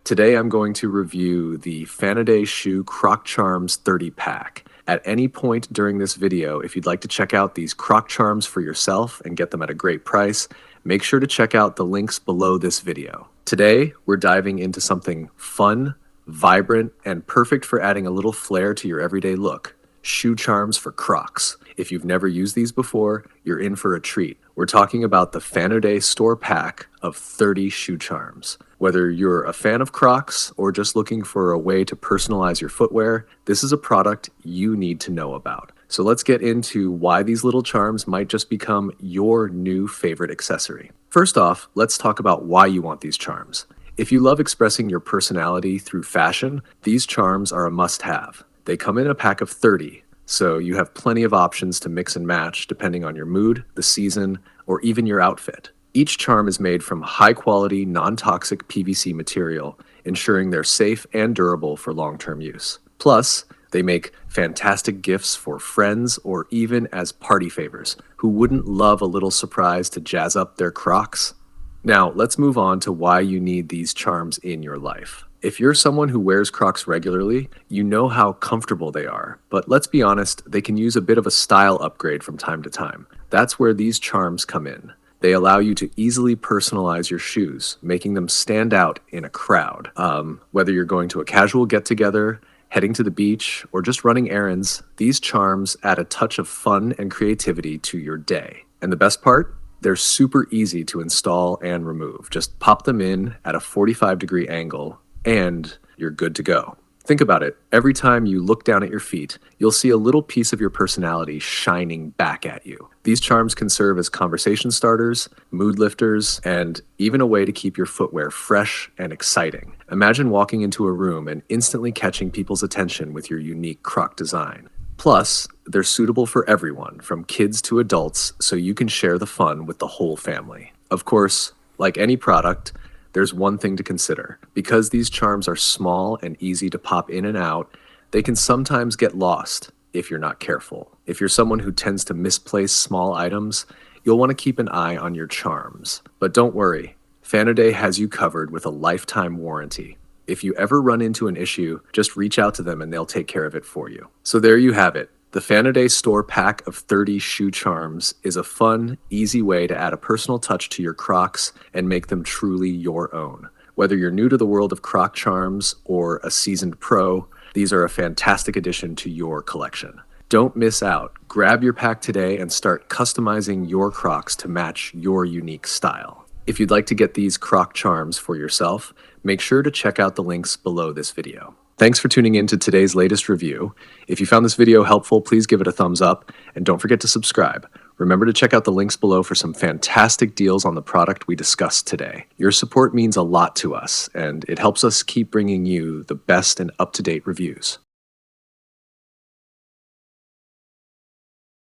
Today I'm going to review the Fannoday Shoe Croc Charms 30 pack. At any point during this video, if you'd like to check out these Croc Charms for yourself and get them at a great price, make sure to check out the links below this video. Today, we're diving into something fun, vibrant, and perfect for adding a little flair to your everyday look. Shoe charms for Crocs. If you've never used these before, you're in for a treat. We're talking about the Fannoday Store Pack of 30 shoe charms. Whether you're a fan of Crocs or just looking for a way to personalize your footwear, this is a product you need to know about. So let's get into why these little charms might just become your new favorite accessory. First off, let's talk about why you want these charms. If you love expressing your personality through fashion, these charms are a must-have. They come in a pack of 30, so you have plenty of options to mix and match depending on your mood, the season, or even your outfit. Each charm is made from high-quality, non-toxic PVC material, ensuring they're safe and durable for long-term use. Plus, they make fantastic gifts for friends or even as party favors. Who wouldn't love a little surprise to jazz up their Crocs? Now, let's move on to why you need these charms in your life. If you're someone who wears Crocs regularly, you know how comfortable they are. But let's be honest, they can use a bit of a style upgrade from time to time. That's where these charms come in. They allow you to easily personalize your shoes, making them stand out in a crowd. Whether you're going to a casual get-together, heading to the beach, or just running errands, these charms add a touch of fun and creativity to your day. And the best part? They're super easy to install and remove. Just pop them in at a 45-degree angle, and you're good to go. Think about it. Every time you look down at your feet, you'll see a little piece of your personality shining back at you. These charms can serve as conversation starters, mood lifters, and even a way to keep your footwear fresh and exciting. Imagine walking into a room and instantly catching people's attention with your unique Croc design. Plus, they're suitable for everyone, from kids to adults, so you can share the fun with the whole family. Of course, like any product, there's one thing to consider. Because these charms are small and easy to pop in and out, they can sometimes get lost if you're not careful. If you're someone who tends to misplace small items, you'll want to keep an eye on your charms. But don't worry, Fannoday has you covered with a lifetime warranty. If you ever run into an issue, just reach out to them and they'll take care of it for you. So there you have it. The Fannoday Store Pack of 30 shoe charms is a fun, easy way to add a personal touch to your Crocs and make them truly your own. Whether you're new to the world of Croc charms or a seasoned pro, these are a fantastic addition to your collection. Don't miss out. Grab your pack today and start customizing your Crocs to match your unique style. If you'd like to get these Croc charms for yourself, make sure to check out the links below this video. Thanks for tuning in to today's latest review. If you found this video helpful, please give it a thumbs up, and don't forget to subscribe. Remember to check out the links below for some fantastic deals on the product we discussed today. Your support means a lot to us, and it helps us keep bringing you the best and up-to-date reviews.